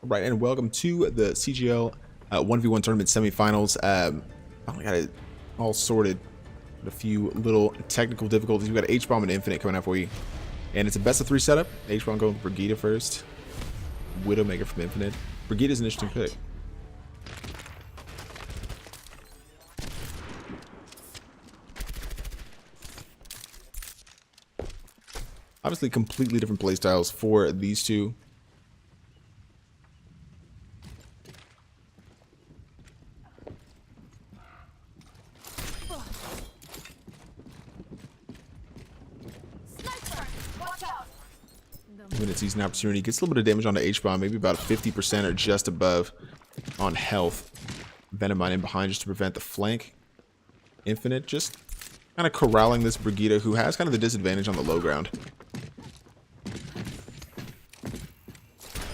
Right, and welcome to the CGL 1v1 tournament semifinals. Finally got it all sorted. A few little technical difficulties. We got H-Bomb and Infinite coming out for you. And it's a best of 3 setup. H-Bomb going with Brigida first. Widowmaker from Infinite. Brigida's an interesting pick. Obviously completely different playstyles for these two. When it sees an opportunity, gets a little bit of damage on the H-Bomb, maybe about 50% or just above on health. Venom Mine in behind just to prevent the flank. Infinite just kind of corralling this Brigida, who has kind of the disadvantage on the low ground.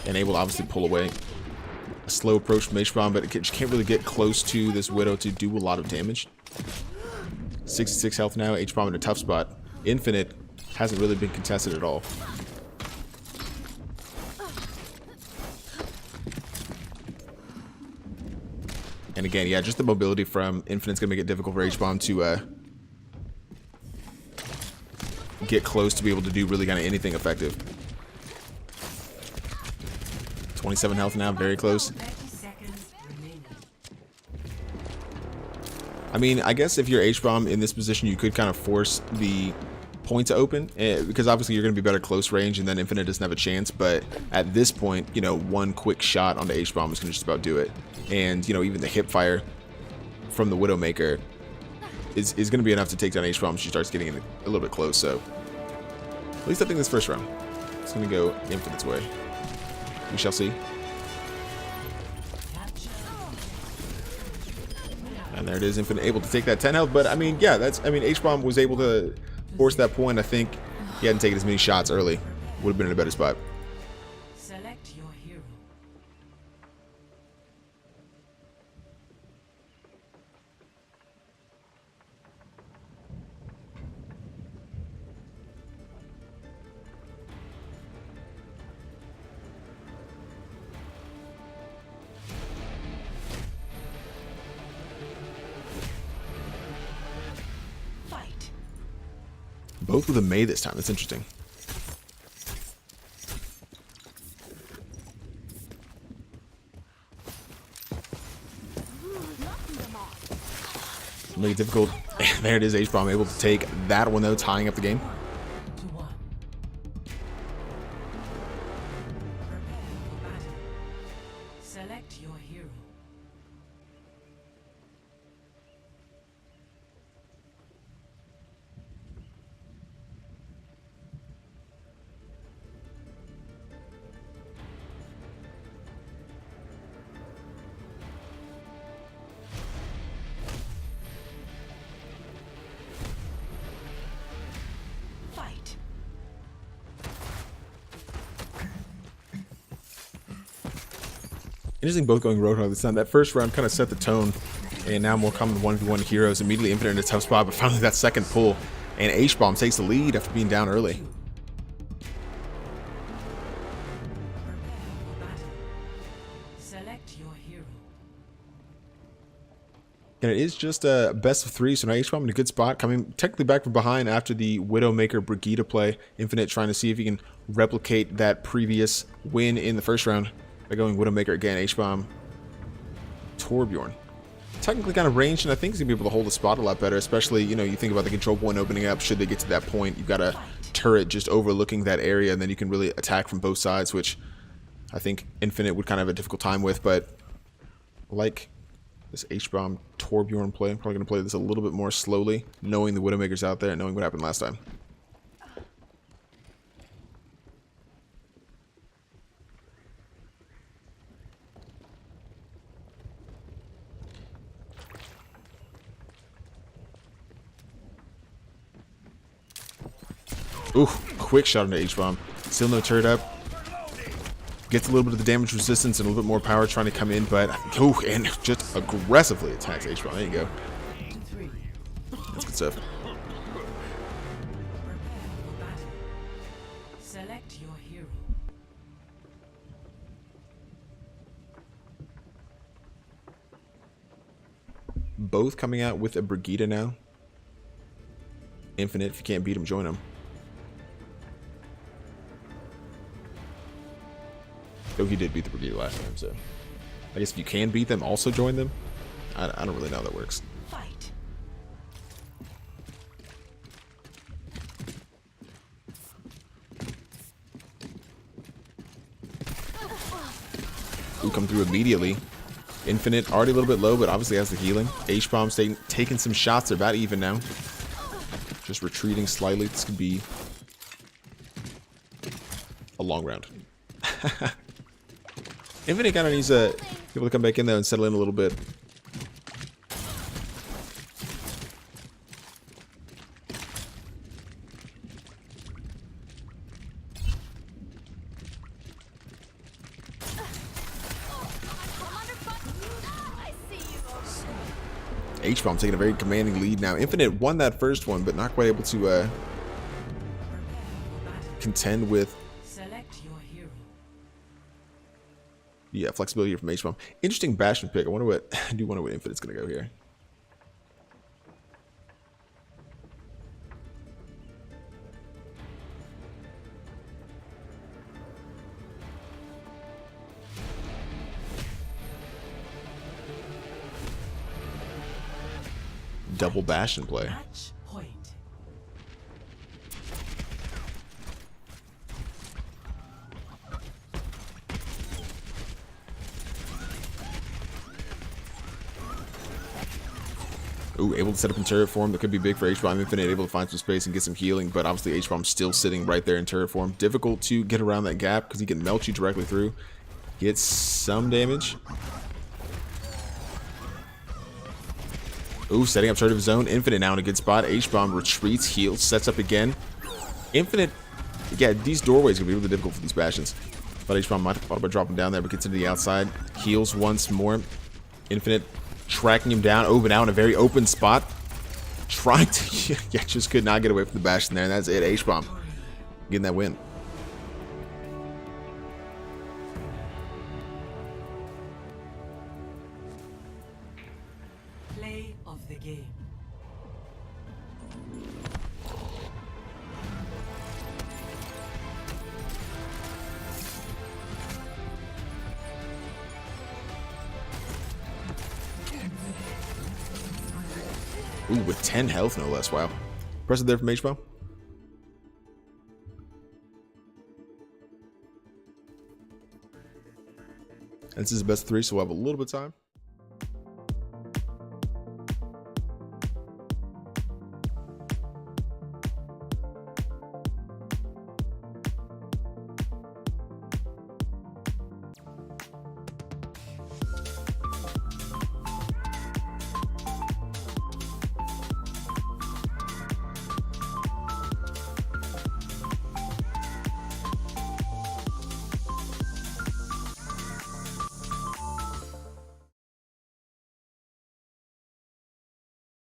And able to obviously pull away. A slow approach from H-Bomb, but it just can't really get close to this Widow to do a lot of damage. 66 health now, H-Bomb in a tough spot. Infinite hasn't really been contested at all. And again, yeah, just the mobility from Infinite's gonna make it difficult for H-Bomb to get close to be able to do really kind of anything effective. 27 health now, very close. I mean, I guess if you're H-Bomb in this position, you could kind of force the point to open, because obviously you're going to be better close range, and then Infinite doesn't have a chance. But at this point, you know, one quick shot on the H-Bomb is going to just about do it. And, you know, even the hip fire from the Widowmaker is going to be enough to take down H-Bomb if she starts getting in a little bit close. So, at least I think this first round, it's going to go Infinite's way. We shall see. And there it is, Infinite able to take that 10 health. But, I mean, yeah, H-Bomb was able to force that point. I think he hadn't taken as many shots early. Would have been in a better spot. Select your hero. Fight. Both with a May this time. That's interesting. Make it difficult. There it is, H-Bomb able to take that one though, tying up the game. 2-1. Prepare for battle. Select your hero. Fight. Interesting, both going Roadhog this time. That first round kind of set the tone, and now more common 1v1 heroes. Immediately Infinite in a tough spot, but finally that second pull, and H-Bomb takes the lead after being down early. Prepare for battle. Select your hero. And it is just a best of 3, so now H-Bomb in a good spot, coming technically back from behind after the Widowmaker Brigida play. Infinite trying to see if he can replicate that previous win in the first round by going Widowmaker again. H-Bomb, Torbjorn. Technically kind of ranged, and I think he's going to be able to hold the spot a lot better, especially, you know, you think about the control point opening up. Should they get to that point, you've got a turret just overlooking that area, and then you can really attack from both sides, which I think Infinite would kind of have a difficult time with. But like this H-Bomb Torbjorn play, I'm probably going to play this a little bit more slowly, knowing the Widowmaker's out there and knowing what happened last time. Ooh, quick shot into H-Bomb. Still no turret up. Gets a little bit of the damage resistance and a little bit more power trying to come in, but ooh, and just aggressively attacks H-Bomb. There you go. That's good stuff. Select your hero. both coming out with a Brigida now. Infinite, if you can't beat him, join him. Though he did beat the Brigida last time, so I guess if you can beat them, also join them. I don't really know how that works. Fight. Who come through immediately. Infinite, already a little bit low, but obviously has the healing. H-Bomb's taking some shots. They're about even now. Just retreating slightly. This could be a long round. Infinite kind of needs to be able to come back in there and settle in a little bit. H-Bomb taking a very commanding lead now. Infinite won that first one, but not quite able to contend with Select your hero. yeah, flexibility here from H-Bomb. Interesting Bastion pick. I wonder what I do wonder what Infinite's gonna go here. Double Bastion play. Match point. Ooh, able to set up in turret form. That could be big for H-Bomb. Infinite able to find some space and get some healing, but obviously H-Bomb still sitting right there in turret form. Difficult to get around that gap because he can melt you directly through. Gets some damage. Ooh, setting up turret of his own. Infinite now in a good spot. H-Bomb retreats, heals, sets up again. Infinite, yeah, these doorways are going to be really difficult for these Bastions. But H-Bomb might have thought about dropping down there, but gets into the outside. Heals once more. Infinite tracking him down. Oh, but now in a very open spot. Trying to, yeah, just could not get away from the Bastion there. And that's it. H-Bomb getting that win. Play of the game. Ooh, with 10 health, no less. Wow. Impressive there from H-Bomb. And this is the best of 3, so we'll have a little bit of time.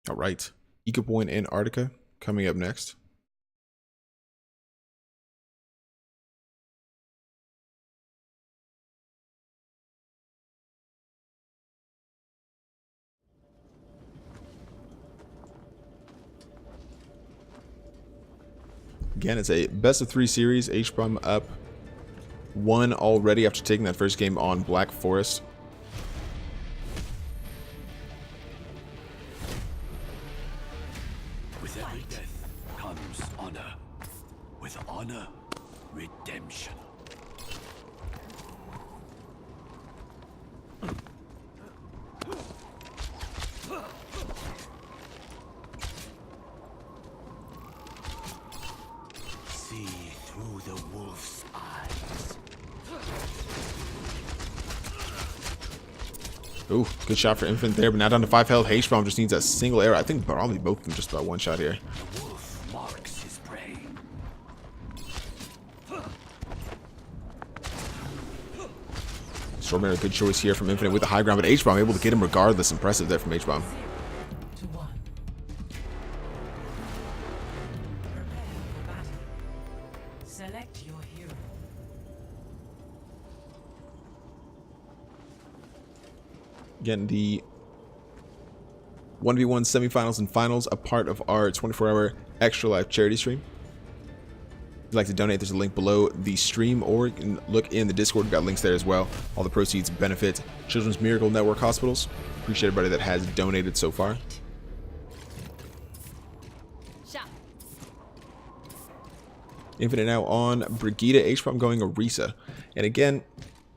All right. Eco Point Antarctica coming up next. Again, it's a best of 3 series. H-Bomb up 1 already after taking that first game on Black Forest. With every death comes honor. With honor, redemption. See through the wolf's eyes. Ooh, good shot for Infinite there, but now down to 5 health. H-Bomb just needs a single arrow. I think probably both of them just about one shot here. The wolf marks his prey. Extraordinary good choice here from Infinite with the high ground, but H-Bomb able to get him regardless. Impressive there from H-Bomb. 0 to 1. Prepare for battle. Select your hero. Again, the 1v1 semifinals and finals, a part of our 24-hour Extra Life charity stream. If you'd like to donate, there's a link below the stream, or you can look in the Discord. We've got links there as well. All the proceeds benefit Children's Miracle Network hospitals. Appreciate everybody that has donated so far. Infinite now on Brigida, H-Bomb going Orisa. And again,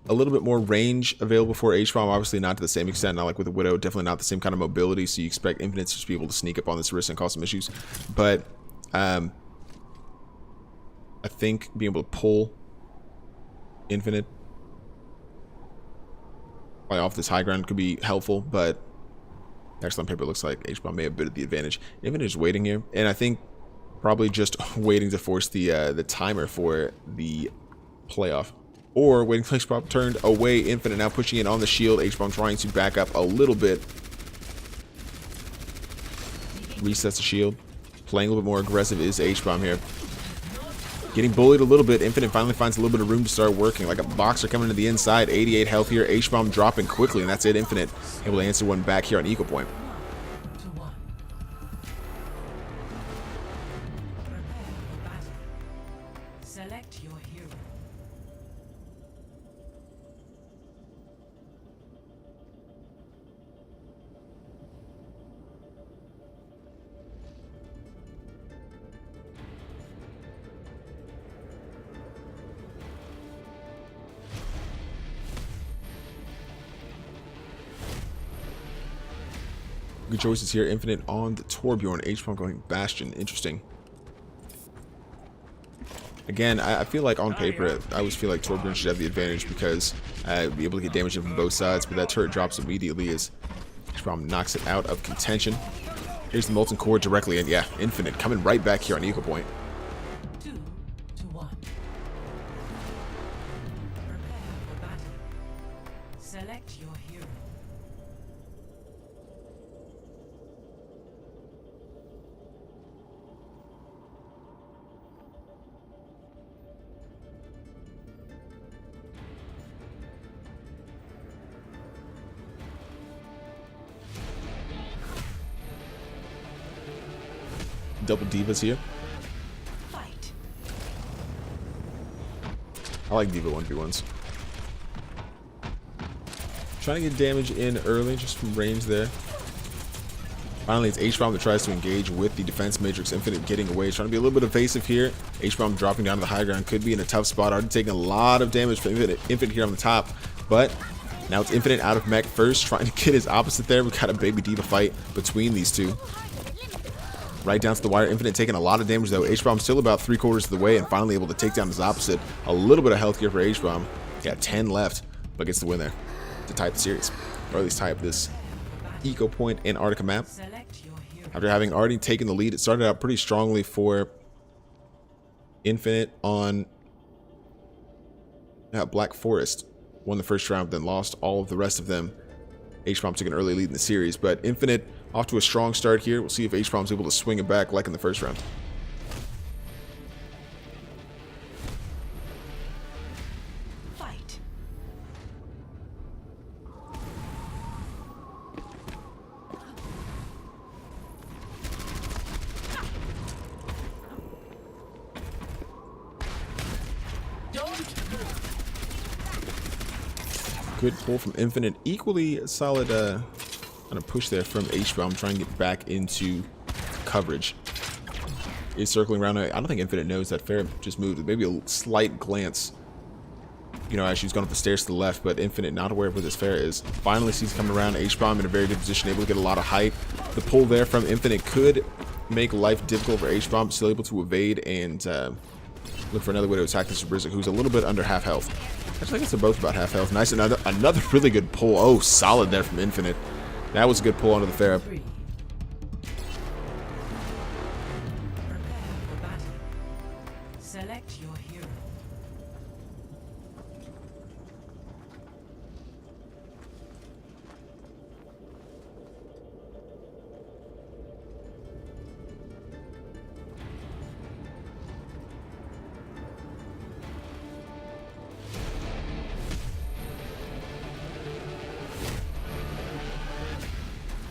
a little bit more range available for H-Bomb, obviously not to the same extent, not like with the Widow, definitely not the same kind of mobility, so you expect Infinite to just be able to sneak up on this Orisa and cause some issues. But I think being able to pull Infinite off this high ground could be helpful, but actually on paper it looks like H-Bomb may have a bit of the advantage. Infinite is waiting here, and I think probably just waiting to force the timer for the playoff. Or waiting for H-Bomb turned away. Infinite now pushing in on the shield. H-Bomb trying to back up a little bit. Resets the shield. Playing a little bit more aggressive is H-Bomb here. Getting bullied a little bit. Infinite finally finds a little bit of room to start working. Like a boxer coming to the inside. 88 health here. H-Bomb dropping quickly, and that's it. Infinite able to answer one back here on Eco Point. Select your hero. Good choices here. Infinite on the Torbjorn. H-Bomb going Bastion. Interesting. Again, I feel like on paper, I always feel like Torbjorn should have the advantage because be able to get damage in from both sides, but that turret drops immediately as H-Bomb knocks it out of contention. Here's the Molten Core directly, and yeah, Infinite coming right back here on Eco Point. 2 to 1. Prepare for battle. Select your hero. Double divas here. Fight. I like diva 1v1s. Trying to get damage in early, just from range there. Finally, it's H-Bomb that tries to engage with the defense matrix. Infinite getting away, trying to be a little bit evasive here. H-Bomb dropping down to the high ground, could be in a tough spot. Already taking a lot of damage from Infinite here on the top, but now it's Infinite out of mech first, trying to get his opposite there. We've got a baby diva fight between these two. Right down to the wire. Infinite taking a lot of damage though. H-Bomb still about 3/4 of the way and finally able to take down his opposite. A little bit of health here for H-Bomb. Yeah, 10 left, but gets the win there to tie the series, or at least tie up this Eco Point Antarctica map. Select your hero. After having already taken the lead, it started out pretty strongly for Infinite on Black Forest. Won the first round, then lost all of the rest of them. H-Bomb took an early lead in the series, but Infinite off to a strong start here. We'll see if H-Bomb's able to swing it back like in the first round. Fight. Good pull from Infinite. Equally solid kind of push there from H-Bomb, trying to get back into coverage. Is circling around. I don't think Infinite knows that Farah just moved. Maybe a slight glance, you know, as she's going up the stairs to the left, but Infinite not aware of where this Farah is. Finally sees coming around. H-Bomb in a very good position, able to get a lot of height. The pull there from Infinite could make life difficult for H-Bomb, still able to evade and look for another way to attack this Brizik, who's a little bit under half health. Actually, I guess they're both about half health. Nice, another really good pull. Oh, solid there from Infinite. That was a good pull onto the Farah. 3. Prepare for battle. Select your hero.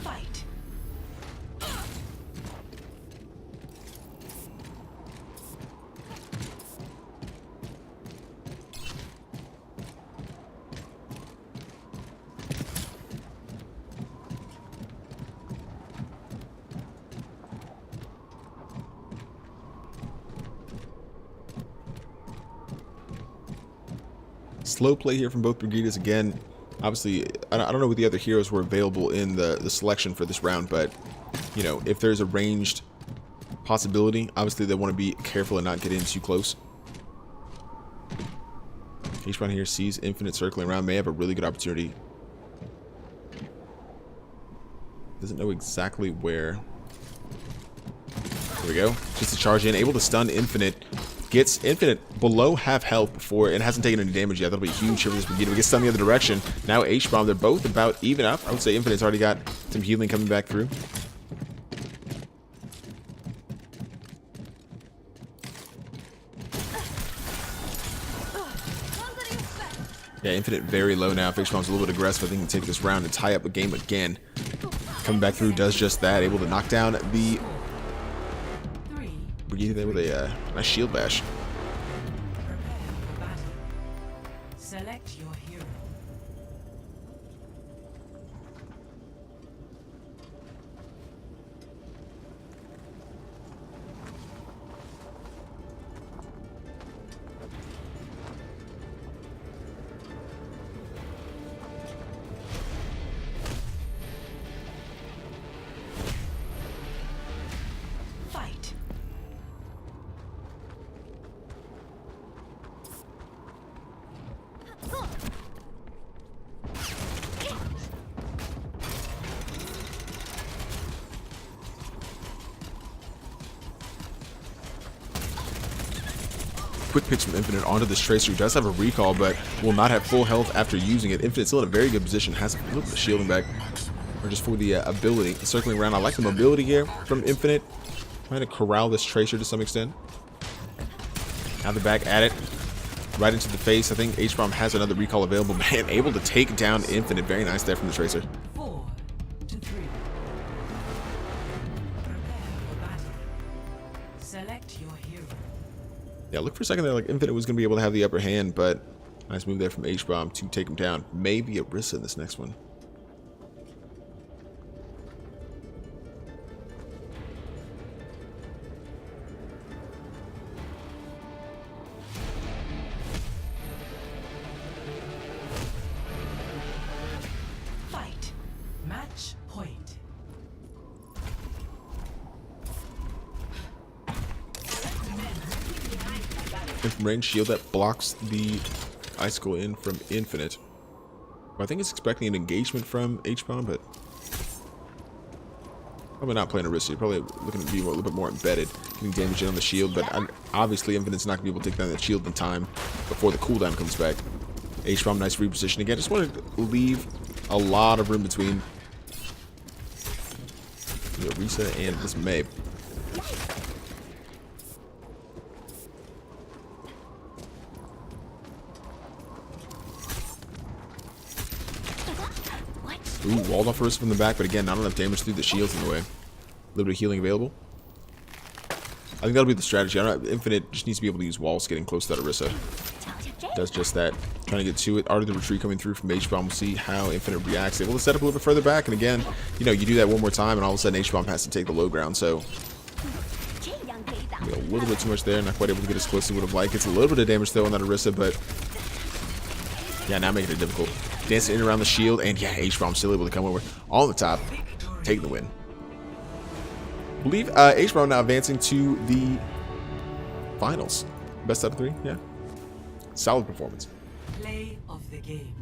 Fight. slow play here from both Brigidas again. Obviously, I don't know what the other heroes were available in the selection for this round, but, you know, if there's a ranged possibility, obviously they want to be careful and not get in too close. H-Spawn here sees Infinite circling around, may have a really good opportunity. Doesn't know exactly where. There we go. Just to charge in, able to stun Infinite. Gets Infinite below half health before, and hasn't taken any damage yet. That'll be huge here for this Brigida. We get stunned the other direction. Now H-Bomb, they're both about even up. I would say Infinite's already got some healing coming back through. Yeah, Infinite very low now. H-Bomb's a little bit aggressive. I think he can take this round and tie up the game again. Coming back through, does just that. Able to knock down the Brigida there with a nice shield bash. Prepare for battle. Select your hero. Fight. Quick picks from Infinite onto this Tracer, who does have a recall, but will not have full health after using it. Infinite's still in a very good position, has a little bit of shielding back, or just for the ability. Circling around, I like the mobility here from Infinite. Trying to corral this Tracer to some extent. Now they're back at it. Right into the face. I think H-Bomb has another recall available. Man, able to take down Infinite. Very nice there from the Tracer. 4 to 3. Prepare for battle. Select your hero. Yeah, look for a second there like Infinite was going to be able to have the upper hand, but nice move there from H-Bomb to take him down. Maybe Orisa in this next one. Fight. Match point. And from range shield that blocks the icicle in from Infinite. Well, I think it's expecting an engagement from H-Bomb, but probably not playing Orisa. Probably looking to be a little bit more embedded, getting damage in on the shield, but obviously Infinite's not going to be able to take down that shield in time before the cooldown comes back. H-Bomb, nice reposition again. Just wanted to leave a lot of room between Orisa and this May. Ooh, walled off Orisa from the back, but again, not enough damage through the shields in the way. A little bit of healing available. I think that'll be the strategy. I don't know, Infinite just needs to be able to use walls getting close to that Orisa. Does just that. Trying to get to it. Art of the retreat coming through from H-Bomb. We'll see how Infinite reacts. Able to set up a little bit further back, and again, you know, you do that one more time, and all of a sudden H-Bomb has to take the low ground, so a little bit too much there. Not quite able to get as close as he would have liked. It's a little bit of damage, though, on that Orisa, but yeah, now making it difficult. Dancing in around the shield, and yeah, H-Bomb still able to come over on the top, take the win. I believe H-Bomb now advancing to the finals. Best out of 3, yeah. Solid performance. Play of the game.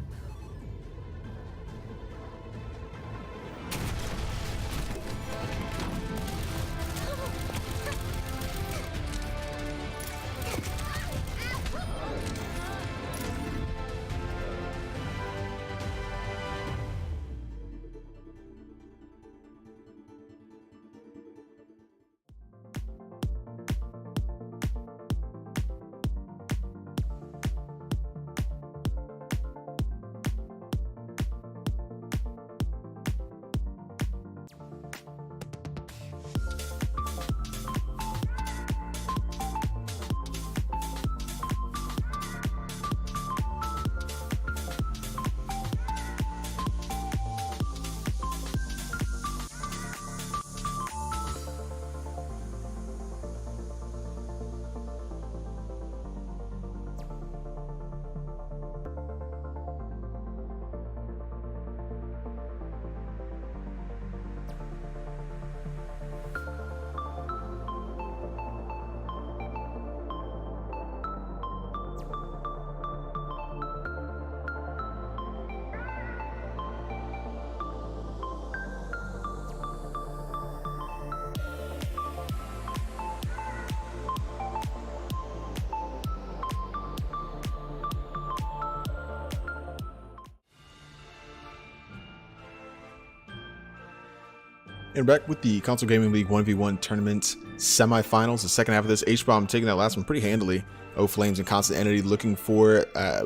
And back with the Console Gaming League 1v1 tournament semifinals, the second half of this. H-Bomb taking that last one pretty handily. Flames and Constant Entity looking for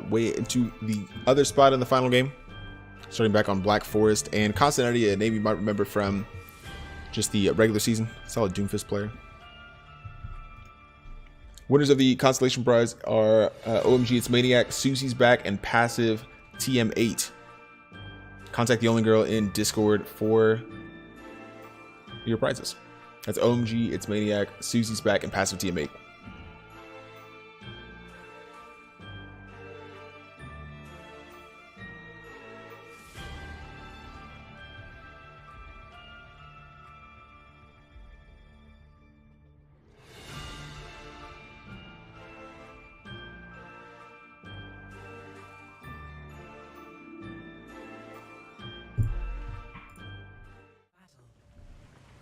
way into the other spot in the final game. Starting back on Black Forest, and Constant Entity, a name you might remember from just the regular season. Solid Doomfist player. Winners of the Constellation Prize are OMG It's Maniac, Susie's Back, and Passive TM8. Contact the only girl in Discord for your prizes. That's OMG It's Maniac, Susie's Back, and Passive TM8.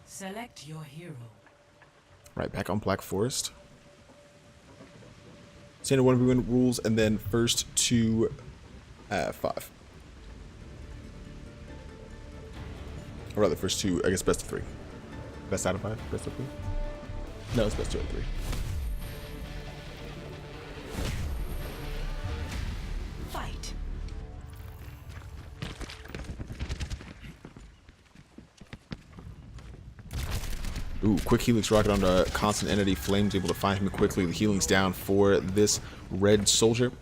Select your hero. Right, back on Black Forest. Standard 1v1 rules, and then first to 5. Or rather, first two, I guess best of 3. Best out of 5? Best of 3? No, it's best 2 out of 3. Fight. Ooh, quick Helix Rocket onto Constant Entity. Flames able to find him quickly. The healing's down for this red soldier.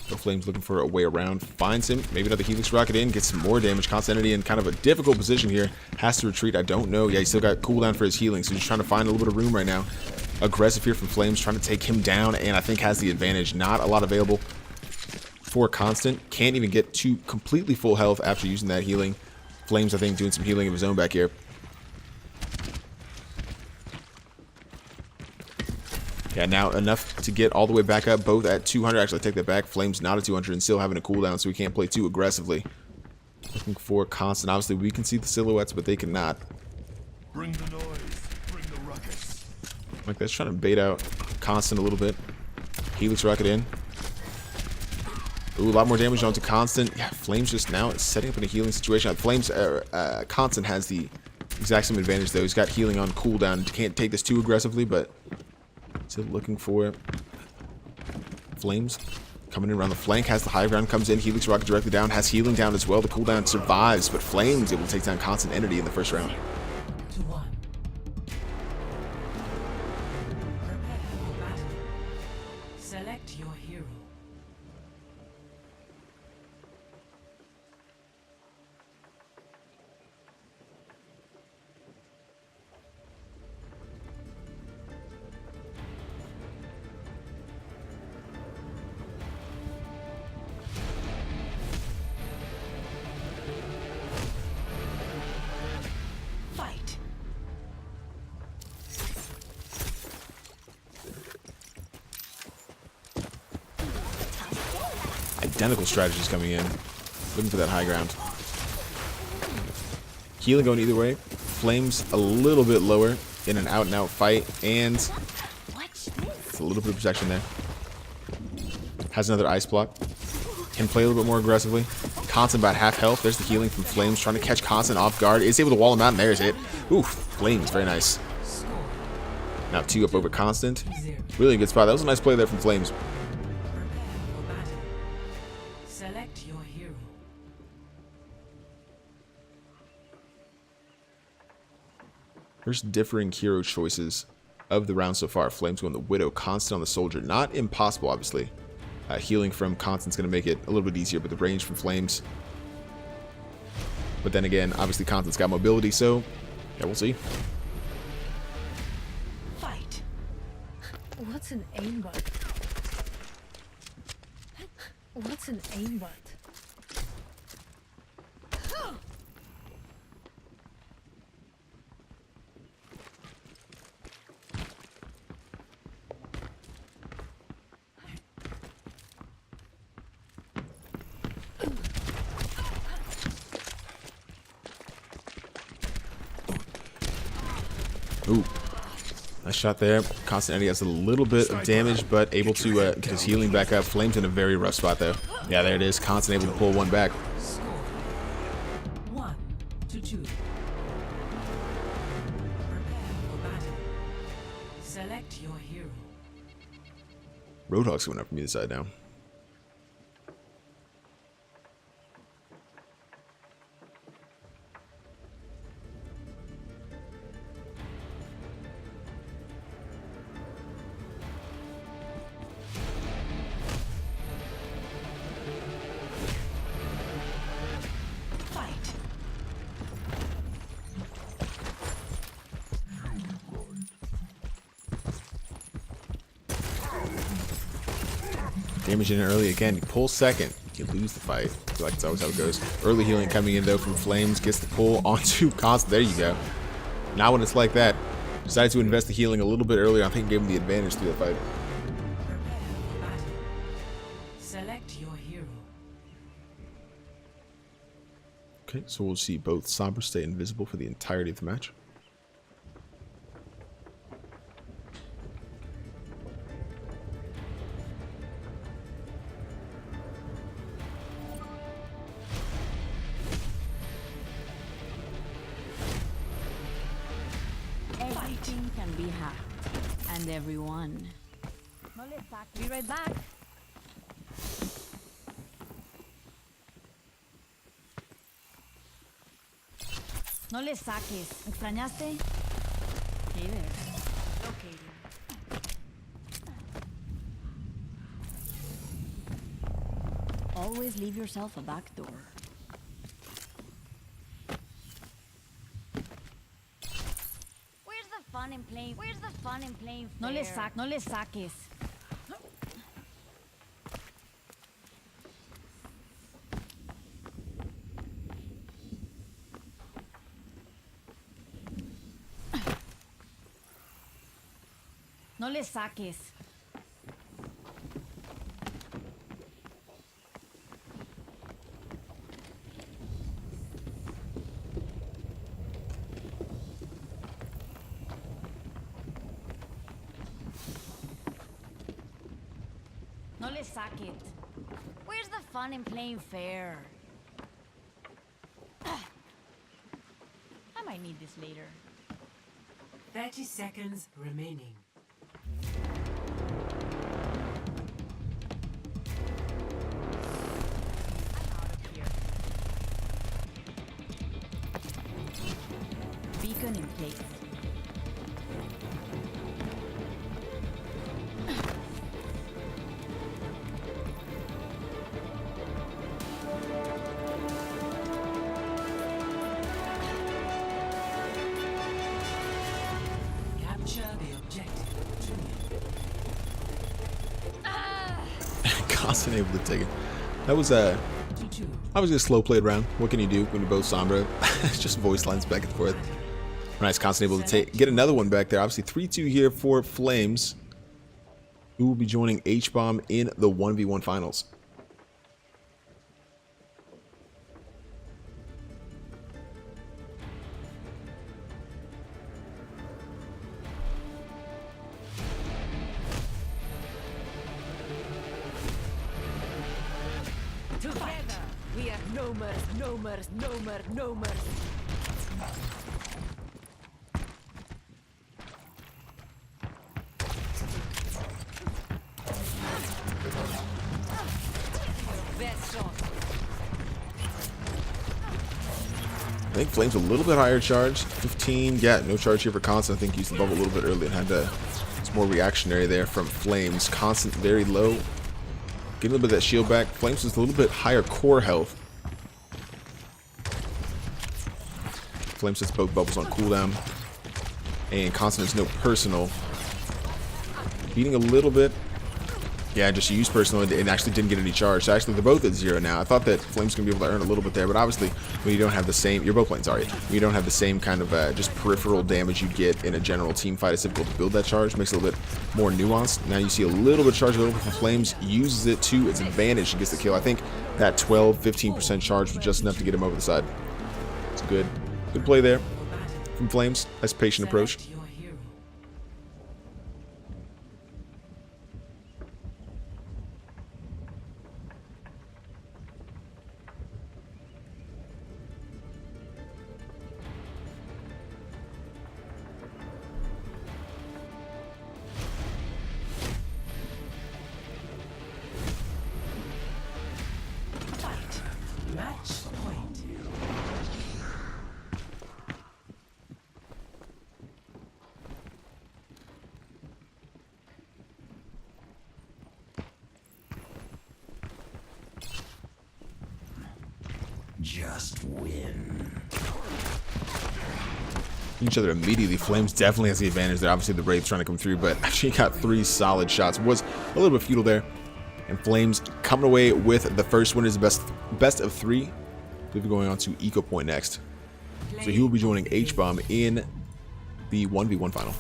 So Flames looking for a way around. Finds him. Maybe another Helix Rocket in. Gets some more damage. Constant Entity in kind of a difficult position here. Has to retreat. I don't know. Yeah, he's still got cooldown for his healing. So he's trying to find a little bit of room right now. Aggressive here from Flames. Trying to take him down. And I think has the advantage. Not a lot available for Constant. Can't even get to completely full health after using that healing. Flames, I think, doing some healing of his own back here. Yeah, now enough to get all the way back up, both at 200. Actually, I take that back. Flames not at 200 and still having a cooldown, so we can't play too aggressively. Looking for Constant. Obviously, we can see the silhouettes, but they cannot. Bring the noise, bring the ruckus. Like that's trying to bait out Constant a little bit. Helix Rocket in. Ooh, a lot more damage onto Constant. Yeah, Flames just now setting up in a healing situation. Flames, Constant has the exact same advantage, though. He's got healing on cooldown. Can't take this too aggressively, but still looking for Flames coming in around the flank. Has the high ground, comes in. Helix Rocket directly down. Has healing down as well. The cooldown survives, but Flames able to take down Constant Entity in the first round. 2-1. Prepare for battle. Select your hero. Fight. Identical strategies coming in. Looking for that high ground. Healing going either way. Flames a little bit lower in an out-and-out fight, and it's a little bit of protection there. Has another ice block. Can play a little bit more aggressively. Constant about half health. There's the healing from Flames trying to catch Constant off guard. Is able to wall him out, and there's it. Ooh, Flames, very nice. Score. Now 2 up over Constant. 0. Really good spot. That was a nice play there from Flames. Prepare for battle. Select your hero. First differing hero choices of the round so far. Flames going the Widow, Constant on the Soldier. Not impossible, obviously. Healing from Constant's going to make it a little bit easier, but the range from Flames. But then again, obviously Constant's got mobility, so yeah, we'll see. Fight. What's an aimbot? What's an aimbot? Ooh, nice shot there. Constant Entity has a little bit of damage, but able to get his healing back up. Flames in a very rough spot, though. Yeah, there it is. Constant able to pull one back. Score. 1-2. Select your hero. Roadhog's going up from either side now. Fight. Damage in early again. You pull second, you lose the fight. I feel like it's always how it goes. Early healing coming in though from Flames. Gets the pull onto Constant. There you go. Now when it's like that, decided to invest the healing a little bit earlier. I think gave him the advantage through the fight. Prepare for battle. Select your hero. Okay, so we'll see both Sombra stay invisible for the entirety of the match. Everything can be hacked, and everyone. Be right back. No le saques. ¿Me extrañaste? Hey there. Locating. Always leave yourself a back door. Where's the fun in playing? Where's the fun in playing fair? No le saques. No le saques. No le saques. Where's the fun in playing fair? I might need this later. 30 seconds remaining. Beacon in place. Capture the objective to me. Constant able to take it. That was 2-2. obviously a slow played round. What can you do when you're both Sombra? It's just voice lines back and forth. Nice, Constant able to get another one back there. Obviously 3-2 here for Flames, who will be joining H-Bomb in the 1v1 finals. Together, we are no mercy. Best shot. I think Flames a little bit higher charge. 15. Yeah, no charge here for Constant. I think used the bubble a little bit early and had to. It's more reactionary there from Flames. Constant very low. Getting a little bit of that shield back. Flames is a little bit higher core health. Flames sets both bubbles on cooldown. And Constant is no personal. Beating a little bit. Yeah, just used personal and actually didn't get any charge. So actually, they're both at 0 now. I thought that Flames going to be able to earn a little bit there, but obviously, when you don't have the same, you're both playing, sorry. When you don't have the same kind of just peripheral damage you get in a general team fight, it's difficult to build that charge. Makes it a little bit more nuanced. Now you see a little bit of charge available for Flames, uses it to its advantage and gets the kill. I think that 12-15% charge was just enough to get him over the side. It's good. Good play there from Flames. Nice patient approach. Select your hero. Each other immediately. Flames definitely has the advantage there. Obviously the Wraith's trying to come through, but actually got 3 solid shots. Was a little bit futile there. And Flames coming away with the first win. Is best of 3. We'll be going on to Eco Point next. So he will be joining H-Bomb in the 1v1 final.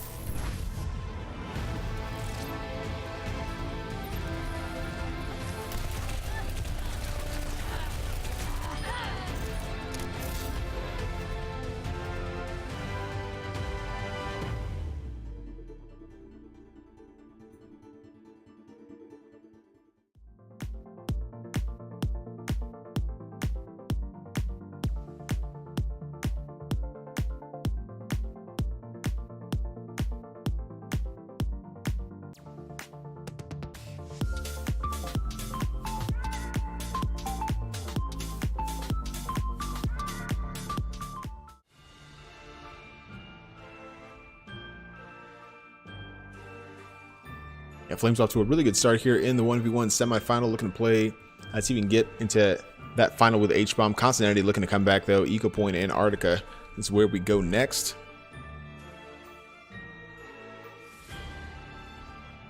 Yeah, Flames off to a really good start here in the 1v1 semifinal, looking to play. Let's see if we can get into that final with H-Bomb. Constant Entity looking to come back though. Eco Point Antarctica is where we go next.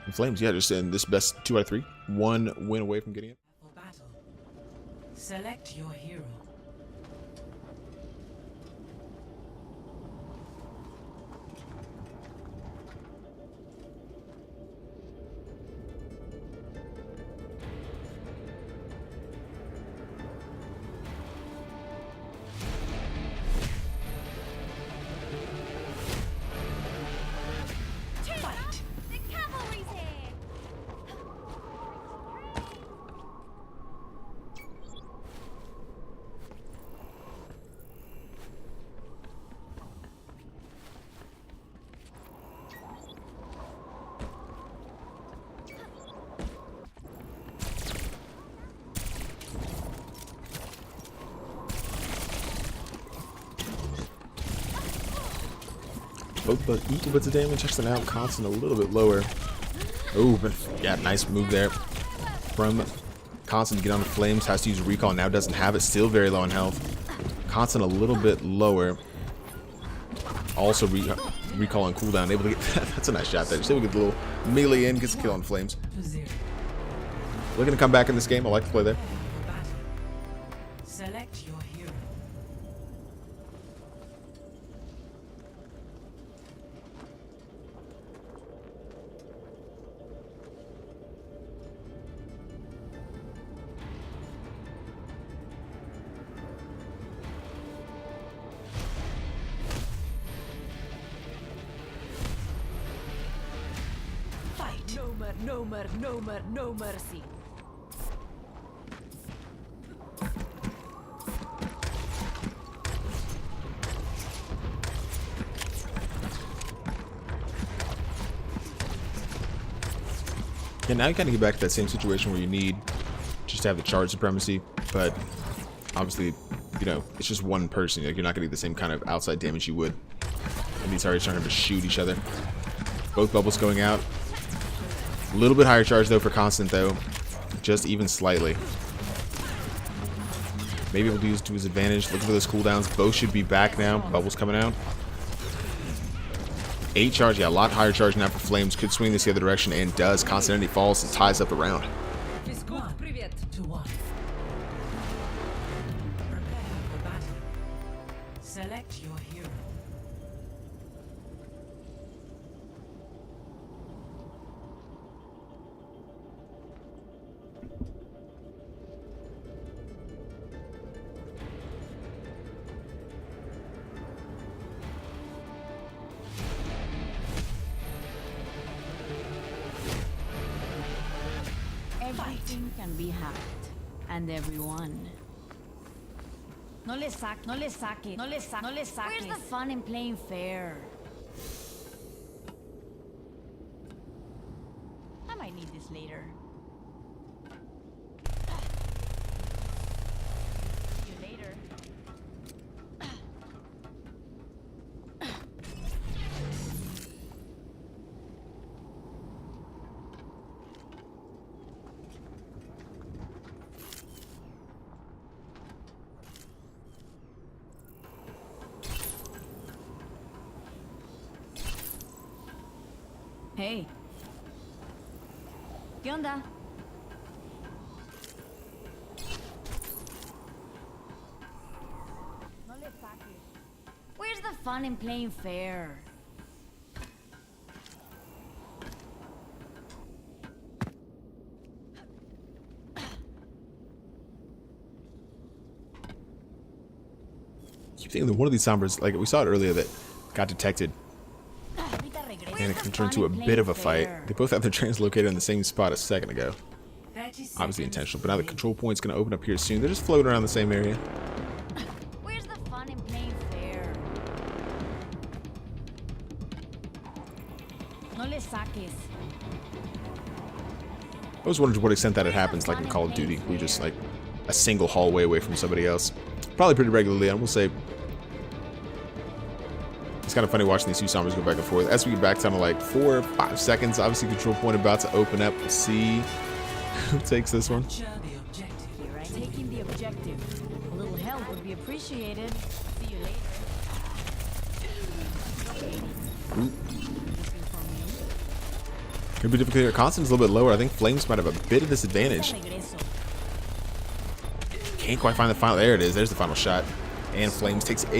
And Flames, yeah, just in this best 2 out of 3. 1 win away from getting it. For battle. Select your hero. Fight. The cavalry's here! Both but equal bits of damage. Actually now Constant a little bit lower. Oh, but yeah, nice move there from Constant to get on the Flames. Has to use recall. Now doesn't have it. Still very low on health. Constant a little bit lower. Also recall on cooldown. Able to get that's a nice shot there. Just able to get the little melee in. Gets a kill on Flames. To 0. Looking to come back in this game. I like to play there. For battle. Select your hero. Fight. No mercy. Yeah, now you kind of get back to that same situation where you need just to have the charge supremacy, but obviously, you know, it's just one person. Like, you're not going to get the same kind of outside damage you would. And these targets aren't going to shoot each other. Both bubbles going out. A little bit higher charge though for Constant though, just even slightly. Maybe able to use it to his advantage. Looking for those cooldowns. Both should be back now. Bubbles coming out. 8 charge, yeah, a lot higher charge now for Flames. Could swing this the other direction and does. Constant Entity falls and ties up the round. 1 to 1. Prepare for battle. Select your hero. Everything can be hacked. And everyone. No le saque. Where's the fun in playing fair? I might need this later. See you later. Hey. ¿Qué onda? Where's the fun in playing fair? I keep thinking that one of these Sombras, like we saw it earlier, that got detected. And it can turn into a bit of a fight. They both have their translocated in the same spot a second ago. 30 seconds. Obviously intentional, but now the control point's going to open up here soon. They're just floating around the same area. Where's the fun in playing fair? No le saques. I was wondering to what extent that it happens, like in Call of Duty. We just like a single hallway away from somebody else. Probably pretty regularly, I will say. It's kind of funny watching these two Sombras go back and forth. As we get back down to like 4 or 5 seconds, obviously control point about to open up. We'll see who takes this one. Capture the objective. Here, I'm taking the objective. A little help would be appreciated. See you later. Could be difficult here. Constant's a little bit lower. I think Flames might have a bit of disadvantage. Can't quite find the final. There it is. There's the final shot. And Flames takes a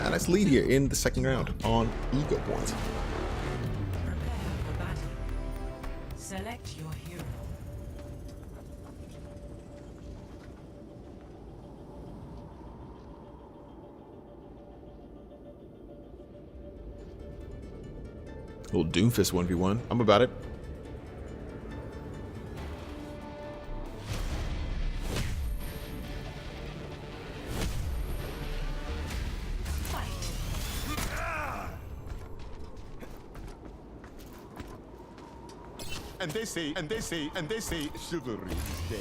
nice lead here in the second round on ego points. Prepare for battle. Select your hero. Little Doomfist 1v1. I'm about it. And they say chivalry is dead.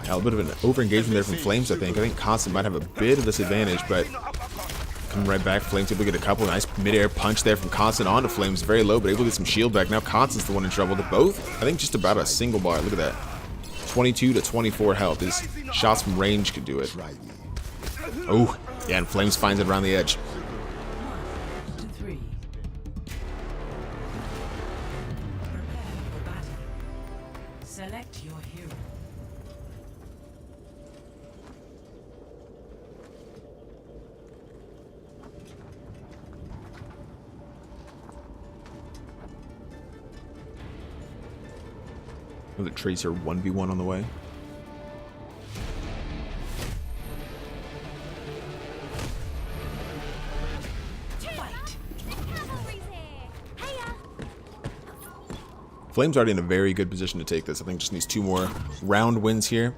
Yeah, a bit of an over-engagement there from Flames, I think. I think Constant might have a bit of disadvantage, but coming right back, Flames able to get a couple. Nice mid-air punch there from Constant onto Flames. Very low, but able to get some shield back. Now Constant's the one in trouble. They're both, I think, just about a single bar. Look at that. 22 to 24 health. His shots from range could do it. Oh, yeah, and Flames finds it around the edge. 1 to 3. Prepare for battle. Select your hero. Another Tracer 1v1 on the way. Flames already in a very good position to take this. I think just needs 2 more round wins here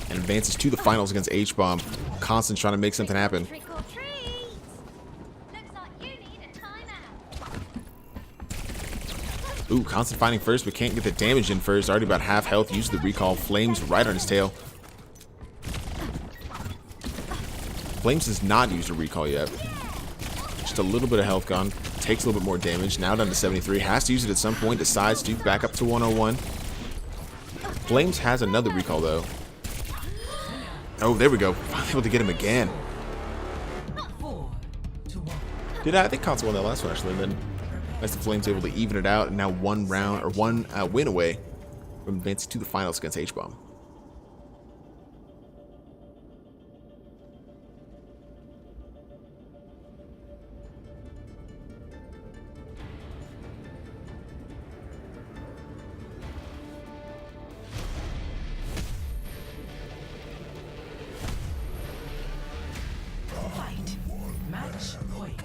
and advances to the finals against H-Bomb. Constant trying to make something happen. Trick or treat! Looks like you need a timeout. Ooh, Constant finding first, but can't get the damage in first. Already about half health. Uses the recall. Flames right on his tail. Flames has not used a recall yet. Just a little bit of health gone. Takes a little bit more damage. Now down to 73. Has to use it at some point. Decides to back up to 101. Flames has another recall though. Oh, there we go. Finally able to get him again. 4 to 1. I think Constant won that last one actually. And then as the Flames able to even it out, and now one win away from advancing to the finals against H-Bomb. Fight. Match point.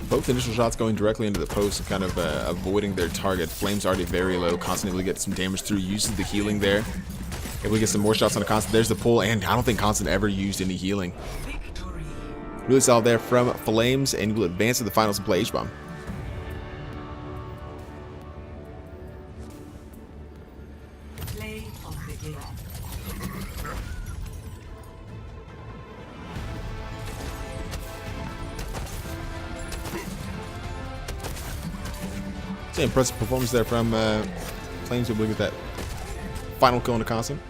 Both initial shots going directly into the post and kind of avoiding their target. Flames already very low. Constant able to get some damage through. Uses the healing there. Able to get some more shots on the Constant. There's the pull, and I don't think Constant ever used any healing. Victory. Really solid there from Flames, and will advance to the finals and play H-Bomb. Play of the game. It's an impressive performance there from Flames, able to get that final kill on the constant.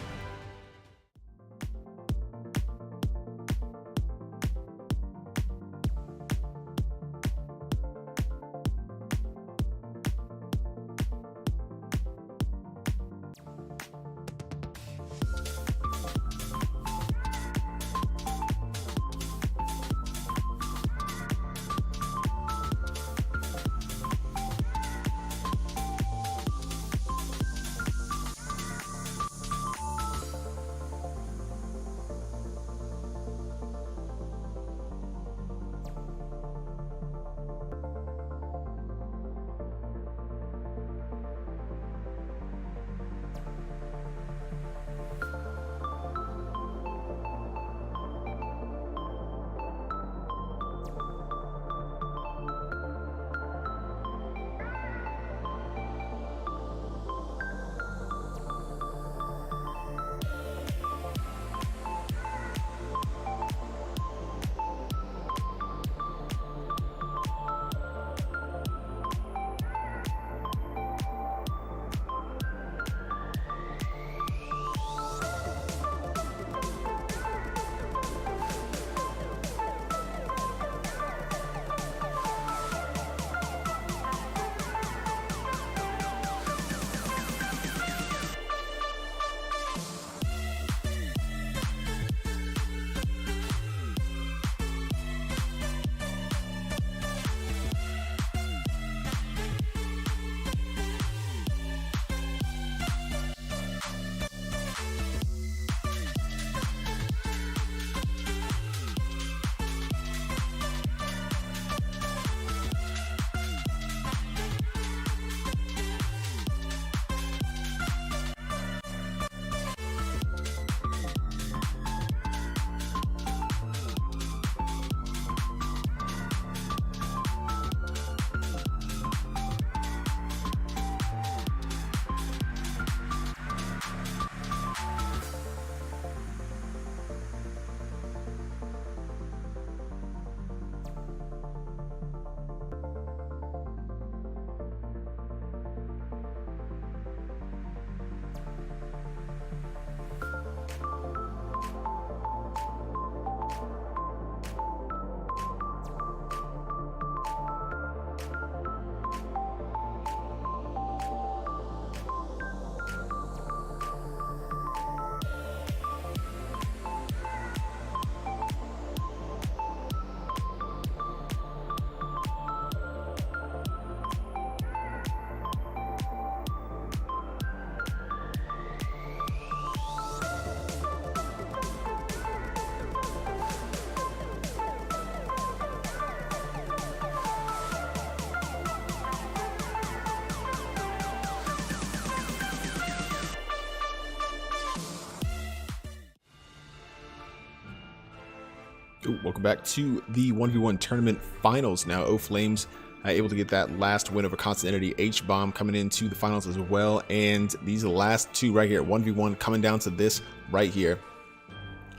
Ooh, welcome back to the 1v1 tournament finals now. Flames able to get that last win over Constant Entity. H-Bomb coming into the finals as well. And these are the last two right here. 1v1 coming down to this right here.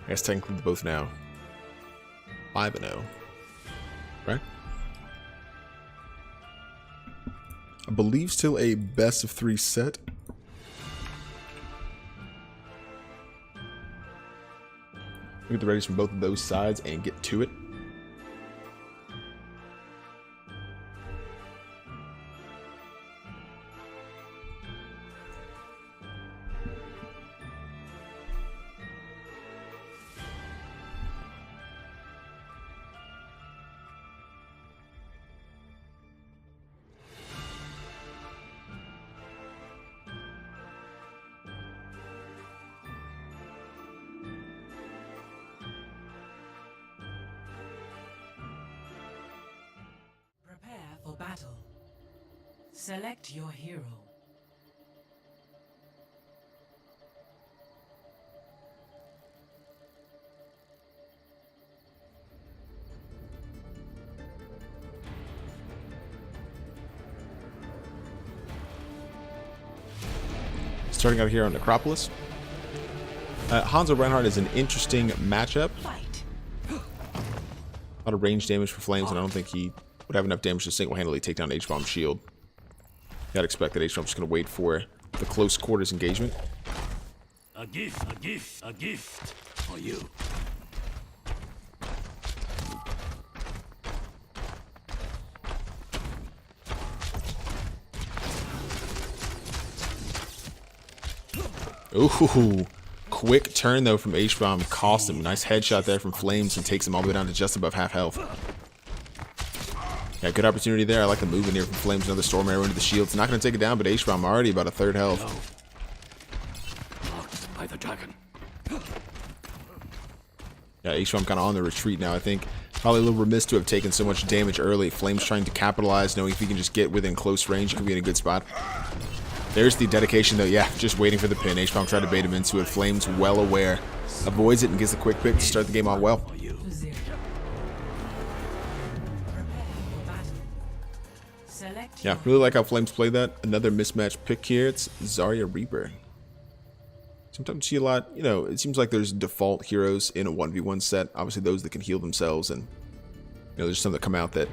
I guess technically both now 5-0. Right? I believe still a best of 3 set. Look at the readies from both of those sides and get to it. For battle. Select your hero. Starting out here on Necropolis. Hanzo Reinhardt is an interesting matchup. Fight. A lot of range damage for Flames, and I don't think he would have enough damage to single-handedly take down H-Bomb's shield. Gotta expect that H-Trump's just gonna wait for the close quarters engagement. A gift for you. Ooh, quick turn though from H-Bomb, cost him. Nice headshot there from Flames and takes him all the way down to just above half health. Yeah, good opportunity there. I like the movement here from Flames. Another storm arrow into the shield. It's not going to take it down, but H-Bomb already about a third health. Marked by the dragon. Yeah, H-Bomb kind of on the retreat now. I think probably a little remiss to have taken so much damage early. Flames trying to capitalize, knowing if he can just get within close range, he could be in a good spot. There's the dedication though. Yeah, just waiting for the pin. H-Bomb tried to bait him into it. Flames well aware. Avoids it and gets a quick pick to start the game off well. to 0. Prepare for battle. Select Yeah, your really like how Flames play that. Another mismatch pick here. It's Zarya Reaper. Sometimes you see a lot, you know, it seems like there's default heroes in a 1v1 set. Obviously those that can heal themselves, and you know, there's some that come out that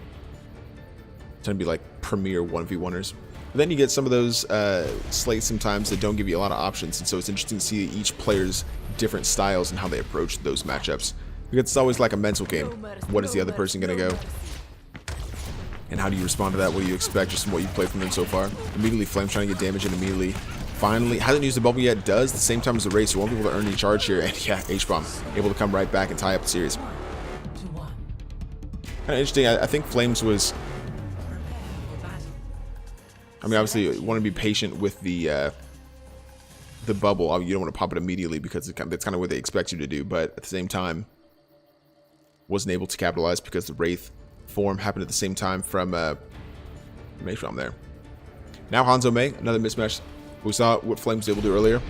tend to be like premier 1v1ers. But then you get some of those slates sometimes that don't give you a lot of options, and so it's interesting to see each player's different styles and how they approach those matchups. Because it's always like a mental game. What is the other person going to go? And how do you respond to that? What do you expect just from what you've played from them so far? Immediately Flame trying to get damage, and immediately, finally, hasn't used the bubble yet, does the same time as the race, so won't be able to earn any charge here. And yeah, H-Bomb able to come right back and tie up the series. 1 to 1. Kind of interesting. I think Flames was, Prepare for battle. I mean, obviously you want to be patient with the bubble. You don't want to pop it immediately because that's kind of what they expect you to do. But at the same time, wasn't able to capitalize because the Wraith form happened at the same time from H-Bomb there. Now Hanzo Mei, another mismatch. We saw what Flames was able to do earlier.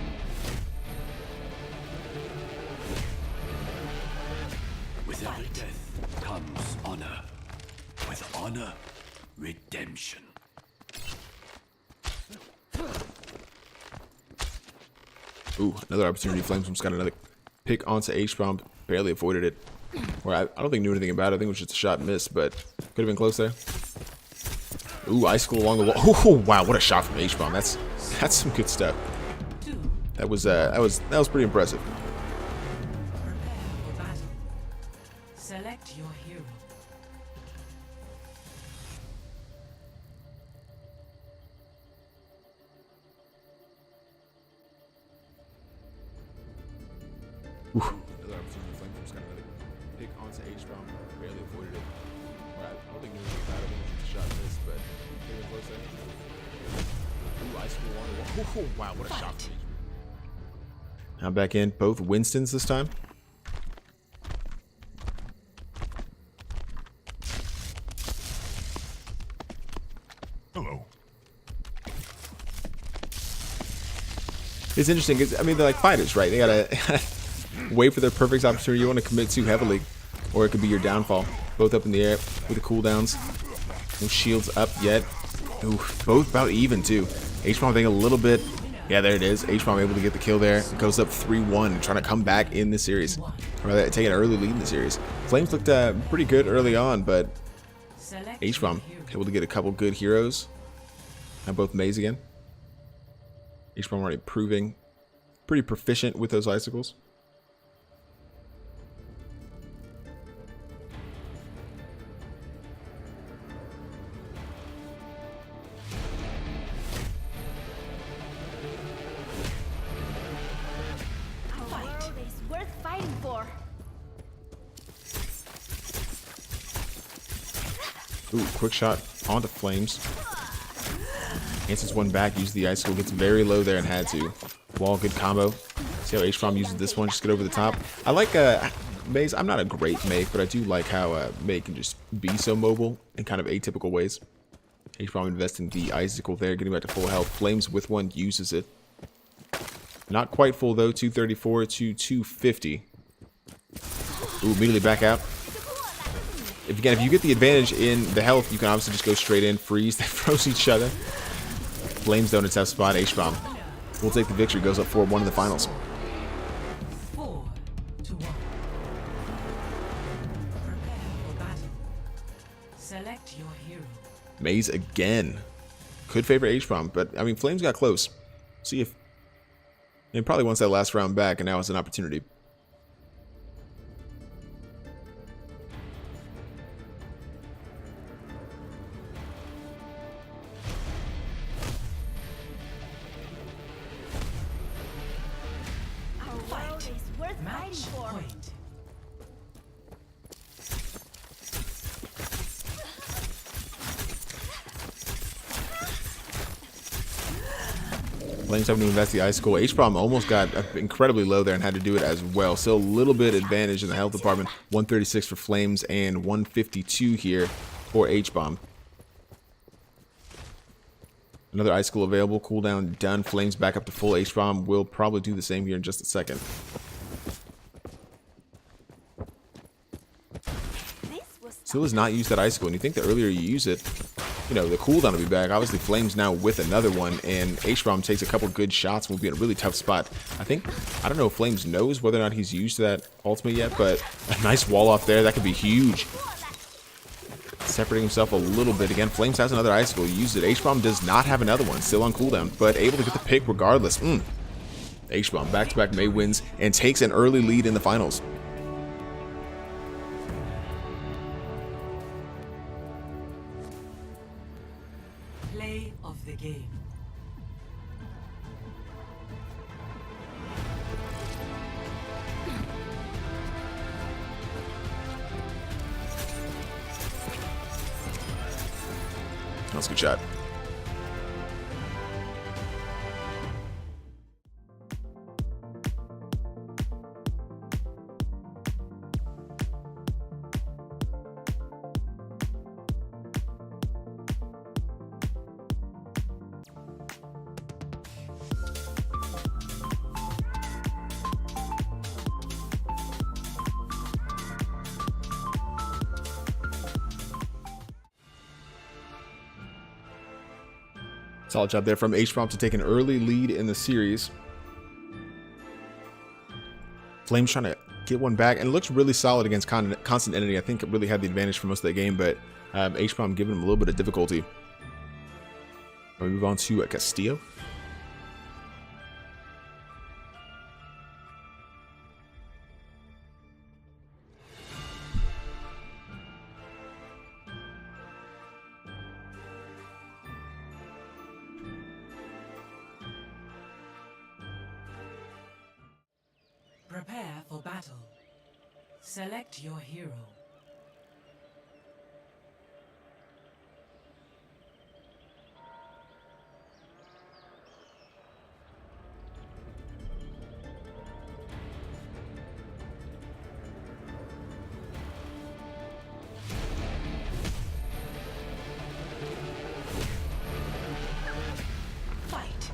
With every death comes honor. With honor, redemption. Ooh, another opportunity. Flames got another pick onto H-Bomb. Barely avoided it. Or I don't think knew anything about it. I think it was just a shot and miss, but could have been close there. Ooh, icicle along the wall. Oh wow, what a shot from H-Bomb. That's some good stuff. 2. That was pretty impressive. Prepare for battle. Select your hero. Another opportunity. Flames got another pick onto H-Bomb. Barely avoided it. I don't think knew anything about it. I think it was just a shot and miss, but could have been close there. Ooh, icicle along the wall. Oh wow, what a shot from H-Bomb. Now back in, both Winstons this time. Hello. It's interesting because I mean they're like fighters, right? They gotta wait for their perfect opportunity. You want to commit too heavily, or it could be your downfall. Both up in the air with the cooldowns. No shields up yet. Ooh, both about even too. H-Bomb I think a little bit. Yeah, there it is. H-Bomb able to get the kill there. It goes up 3-1, trying to come back in the series. Or rather, take an early lead in the series. Flames looked pretty good early on, but Select H-Bomb your hero. able to get a couple good heroes. And both Maze again. H-Bomb already proving pretty proficient with those icicles. Our world is worth fighting for. Ooh, quick shot onto Flames. Answers one back, used the icicle, gets very low there and had to. Wall, good combo. See how H-Bomb uses this one, just get over the top. I like Maze. I'm not a great Mei, but I do like how Mei can just be so mobile in kind of atypical ways. H-Bomb investing the icicle there, getting back to full health. Flames with one, uses it. Not quite full though, 234 to 250. Ooh, immediately back out. If you get the advantage in the health, you can obviously just go straight in, freeze. They froze each other. Flames don't tough spot. H-Bomb will take the victory. Goes up 4-1 in the finals. 4 to 1. Prepare for battle. Select your hero. Maze again. could favor H-Bomb, but I mean, Flames got close. See if... And probably wants that last round back, and now it's an opportunity. Our world is worth fighting Match for. point. Flames having to invest the Icicle. H-Bomb almost got incredibly low there and had to do it as well. Still a little bit advantage in the health department. 136 for Flames and 152 here for H-Bomb. Another Icicle available. Cooldown done. Flames back up to full. H-Bomb will probably do the same here in just a second. Still has not used that Icicle, and you think the earlier you use it, you know, the cooldown will be back. Obviously, Flames now with another one, and H-Bomb takes a couple good shots and will be in a really tough spot. I don't know if Flames knows whether or not he's used that ultimate yet, but a nice wall off there. That could be huge. Separating himself a little bit. Again, Flames has another Icicle. He used it. H-Bomb does not have another one. Still on cooldown, but able to get the pick regardless. H-Bomb back-to-back May wins and takes an early lead in the finals. Play of the game. That's a good shot. Solid job there from H-Bomb to take an early lead in the series. Flames trying to get one back, and it looks really solid against Constant Entity. I think it really had the advantage for most of the game, but H-Bomb giving him a little bit of difficulty. We move on to Castillo. Prepare for battle. Select your hero. Fight.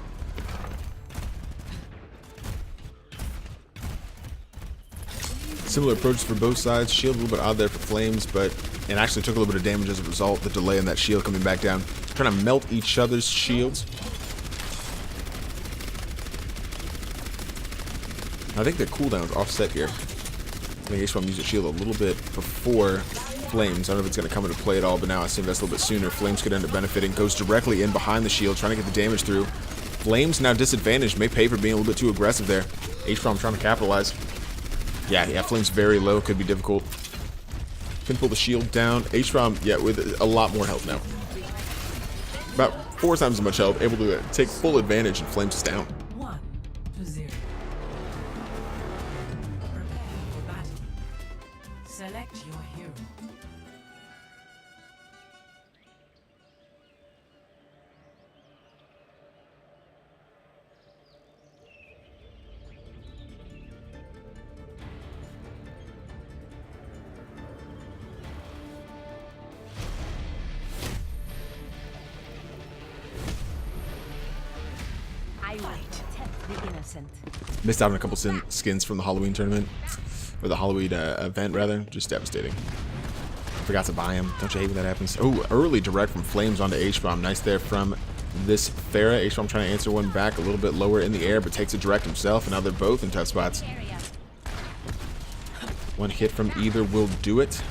Similar approaches for both sides. Shield a little bit out there for Flames, but it actually took a little bit of damage as a result. The delay in that shield coming back down. Trying to melt each other's shields. I think the cooldown's offset here. I think H-Bomb used a shield a little bit before Flames. I don't know if it's going to come into play at all, but now I see that's a little bit sooner. Flames could end up benefiting. Goes directly in behind the shield, trying to get the damage through. Flames now disadvantaged. May pay for being a little bit too aggressive there. H-Bomb trying to capitalize. Yeah, Flames very low. Could be difficult. Can pull the shield down. H-Bomb, yeah, with a lot more health now. About 4 times as much health. Able to take full advantage, and Flames is down. 1-0. Prepare for battle. Select your hero. I will protect the innocent. Missed out on a couple skins from the Halloween tournament. Or the Halloween event, rather. Just devastating. Forgot to buy them. Don't you hate when that happens? Oh, early direct from Flames onto H-Bomb. Nice there from this Pharah. H-Bomb trying to answer one back a little bit lower in the air, but takes a direct himself, and now they're both in tough spots. One hit from either will do it.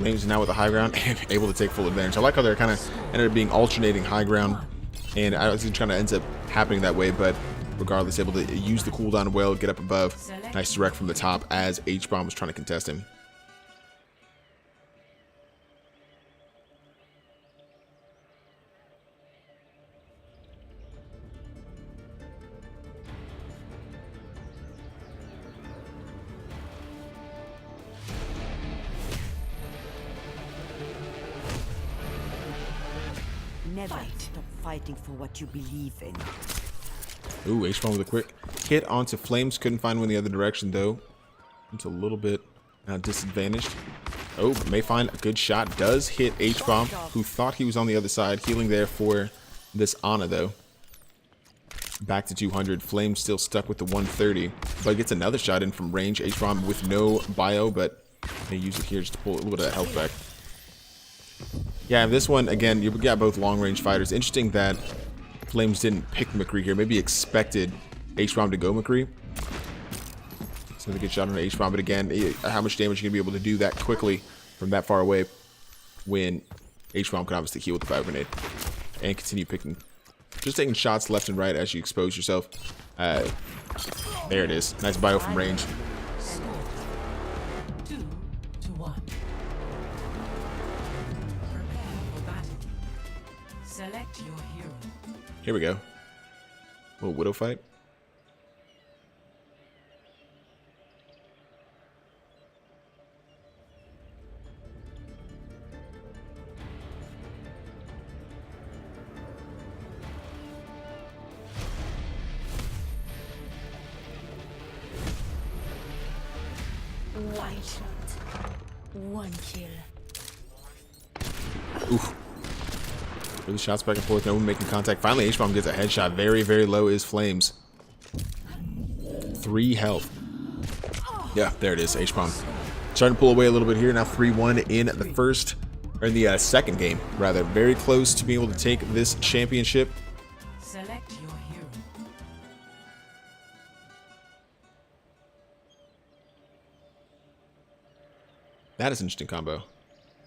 Flames now with the high ground and able to take full advantage. I like how they're kind of ended up being alternating high ground, and I was kind of ends up happening that way, but regardless, able to use the cooldown well, get up above. Nice direct from the top as H-Bomb was trying to contest him. Never stop fighting for what you believe in. Ooh, H-Bomb with a quick hit onto Flames. Couldn't find one the other direction, though. It's a little bit disadvantaged. Oh, may find a good shot. Does hit H-Bomb, who thought he was on the other side. Healing there for this Ana, though. Back to 200. Flames still stuck with the 130. But gets another shot in from range. H-Bomb with no bio, but they use it here just to pull a little bit of health back. Yeah, this one, again, you got both long-range fighters. Interesting that Flames didn't pick McCree here. Maybe expected H-Bomb to go McCree. So they get shot on H-Bomb, but again, how much damage are you going to be able to do that quickly from that far away when H-Bomb can obviously heal with the fire grenade and continue picking, just taking shots left and right as you expose yourself. There it is. Nice bio from range. 2-1. Prepare for battle. Select your hero. Here we go. Little Widow fight. One shot. One kill. Oof. Really shots back and forth. No one making contact. Finally, H-Bomb gets a headshot. Very, very low is Flames. 3 health. Yeah, there it is. H-Bomb starting to pull away a little bit here. Now 3-1 in the first, or in the second game, rather. Very close to being able to take this championship. Select your hero. That is an interesting combo.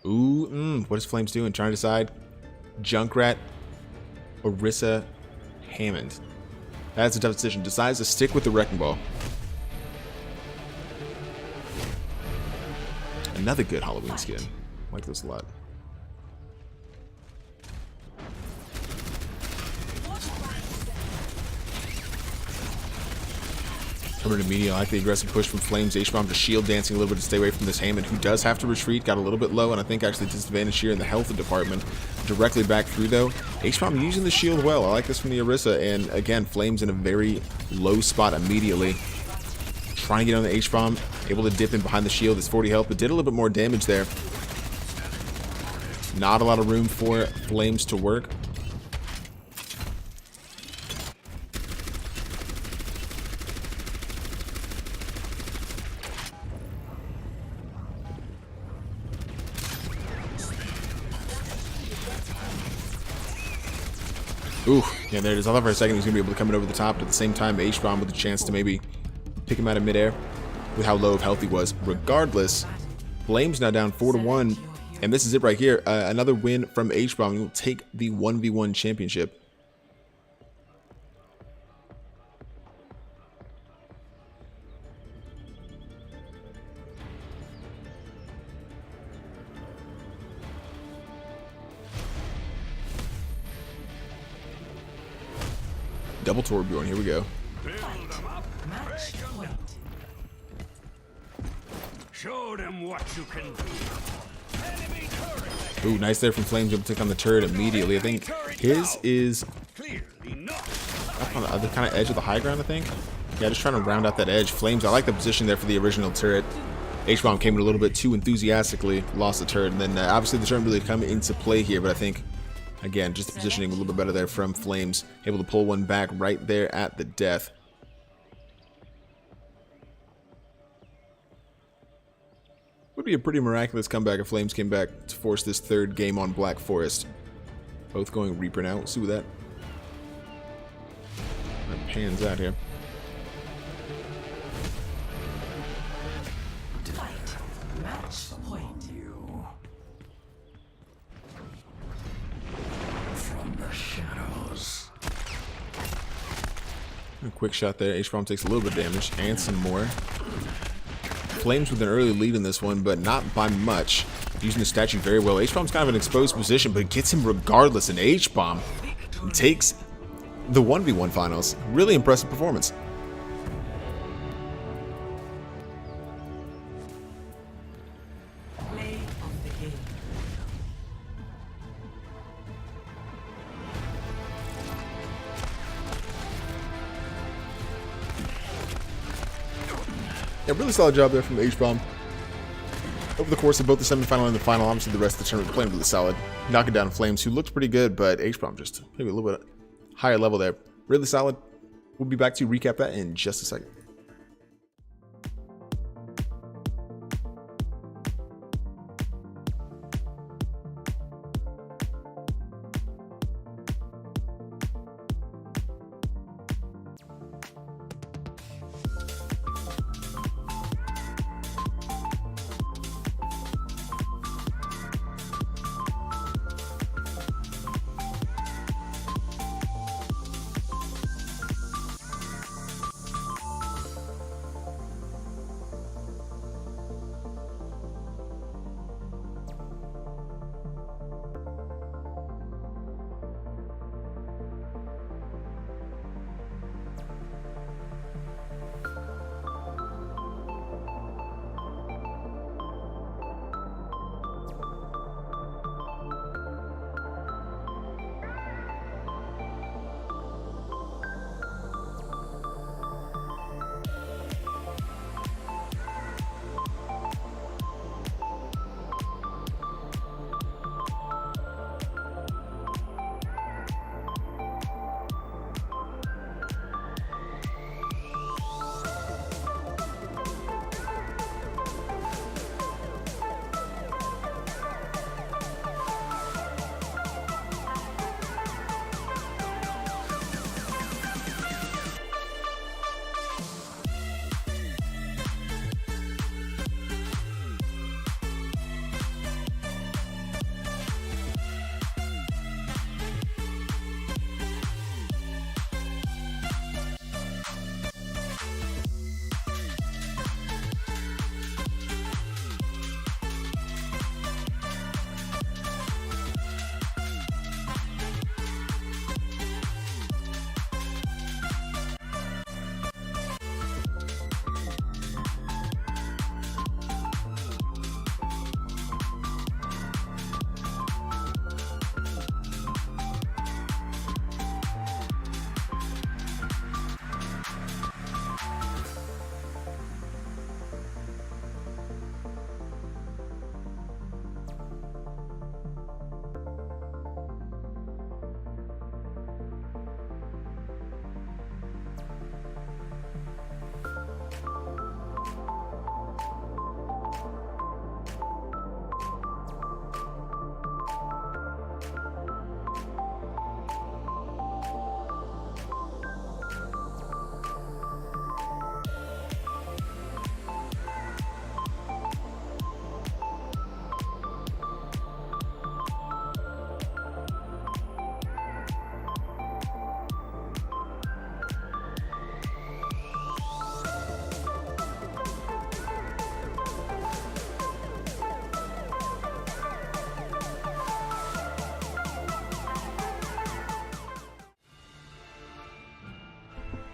Ooh, what is Flames doing? Trying to decide. Junkrat, Orisa, Hammond. That's a tough decision. Decides to stick with the Wrecking Ball. Another good Halloween skin. I like this a lot. Coming to media, I like the aggressive push from Flames. H-Bomb just shield dancing a little bit to stay away from this Hammond, who does have to retreat. Got a little bit low, and I think actually disadvantage here in the health department. Directly back through, though. H-Bomb using the shield well. I like this from the Orisa, and again, Flames in a very low spot immediately. Trying to get on the H-Bomb. Able to dip in behind the shield. It's 40 health, but did a little bit more damage there. Not a lot of room for Flames to work. Ooh, yeah, there it is. I thought for a second he was going to be able to come in over the top, but at the same time, H-Bomb with a chance to maybe pick him out of midair with how low of health he was. Regardless, Flames now down 4-1, and this is it right here. Another win from H-Bomb. He will take the 1v1 championship. Double Torbjorn, here we go. Match point. Show them what you can do. Ooh, nice there from Flames. Able to take on the turret immediately. I think his is Clearly not. up on the other kind of edge of the high ground, I think. Yeah, just trying to round out that edge. Flames, I like the position there for the original turret. H-Bomb came in a little bit too enthusiastically, lost the turret, and then obviously the turret really come into play here, but I think, again, just the positioning a little bit better there from Flames. Able to pull one back right there at the death. Would be a pretty miraculous comeback if Flames came back to force this third game on Black Forest. Both going Reaper now. We'll see what that pans out here. Match point. A quick shot there. H-Bomb takes a little bit of damage and some more. Flames with an early lead in this one, but not by much. Using the statue very well. H-Bomb's kind of an exposed position, but gets him regardless. And H-Bomb takes the 1v1 finals. Really impressive performance. Play of the game. Yeah, really solid job there from H-Bomb. Over the course of both the semifinal and the final, obviously the rest of the tournament playing really solid. Knocking down Flames, who looked pretty good, but H-Bomb just maybe a little bit higher level there. Really solid. We'll be back to recap that in just a second.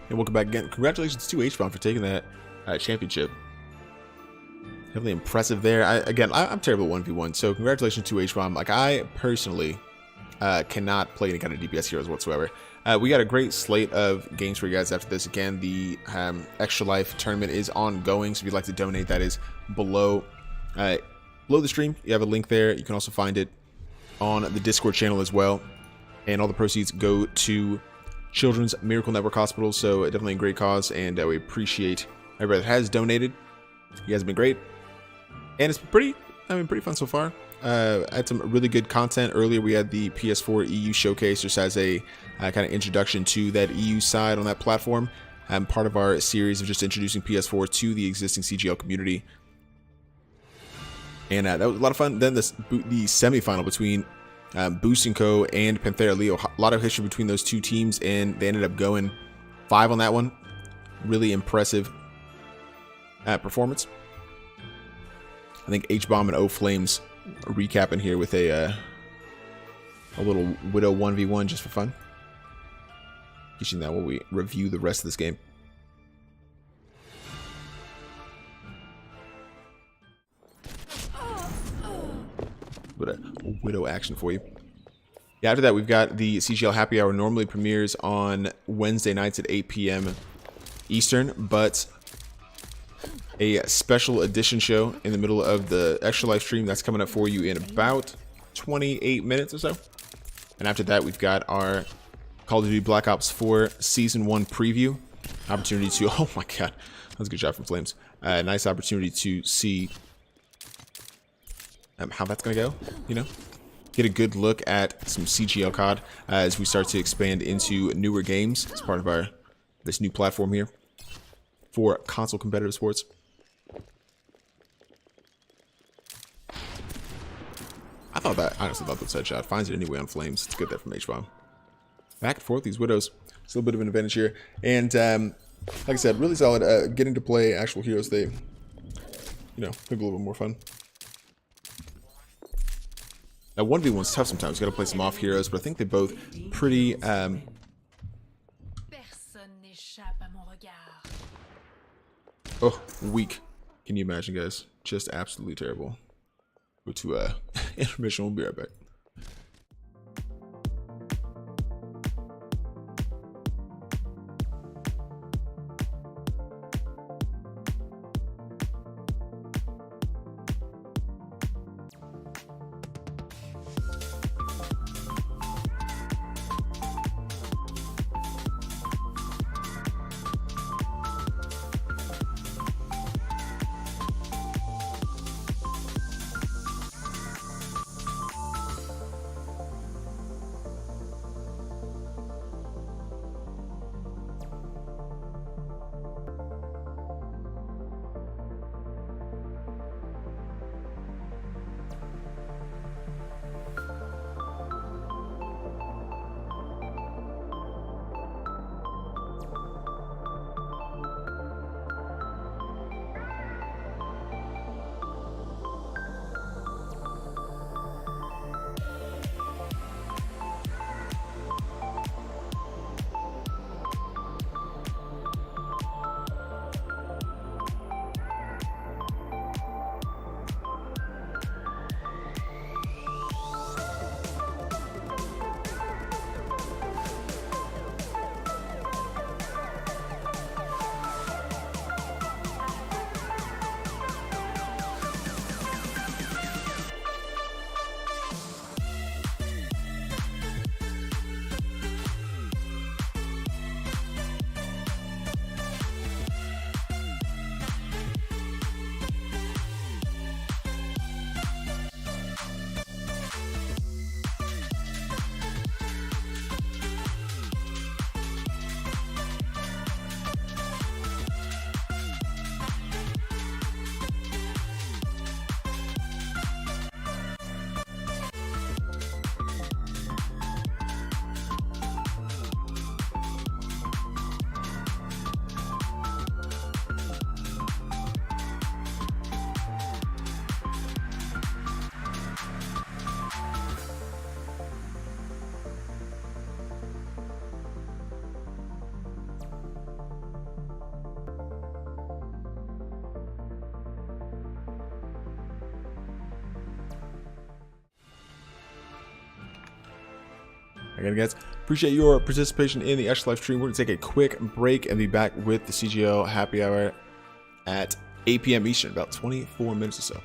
And welcome back again. Congratulations to H-Bomb for taking that championship. Definitely impressive there. I'm terrible at 1v1, so congratulations to H-Bomb. Like, I personally cannot play any kind of DPS heroes whatsoever. We got a great slate of games for you guys after this. Again, the Extra Life tournament is ongoing, so if you'd like to donate, that is below the stream. You have a link there. You can also find it on the Discord channel as well. And all the proceeds go to Children's Miracle Network Hospital, so definitely a great cause, and we appreciate everybody that has donated. You guys have been great, and it's pretty fun so far. Had some really good content earlier. We had the PS4 EU showcase just as a kind of introduction to that EU side on that platform, part of our series of just introducing PS4 to the existing CGL community, and that was a lot of fun. Then the semifinal between Boost & Co and Panthera Leo, a lot of history between those two teams, and they ended up going 5 on that one. Really impressive performance. I think H-Bomb and O-Flames recapping here with a little Widow 1v1 just for fun. Teaching that while we review the rest of this game. But a Widow action for you. Yeah, after that, we've got the CGL Happy Hour. Normally premieres on Wednesday nights at 8 p.m. Eastern, but a special edition show in the middle of the extra live stream that's coming up for you in about 28 minutes or so. And after that, we've got our Call of Duty Black Ops 4 Season 1 preview. Opportunity to, oh my god, that was a good shot from Flames. Nice opportunity to see how that's going to go, you know? Get a good look at some CGL COD as we start to expand into newer games as part of this new platform here for console competitive sports. I honestly thought that headshot finds it anyway on Flames. It's good there from H-Bomb. Back and forth, these Widows. Still a bit of an advantage here. And like I said, really solid. Getting to play actual heroes, they, you know, maybe a little bit more fun. Now, 1v1's tough sometimes. You got to play some off heroes, but I think they both pretty. Oh, weak. Can you imagine, guys? Just absolutely terrible. Go to intermission. We'll be right back. Again, guys, appreciate your participation in the extra live stream. We're going to take a quick break and be back with the CGL Happy Hour at 8 p.m. Eastern, about 24 minutes or so.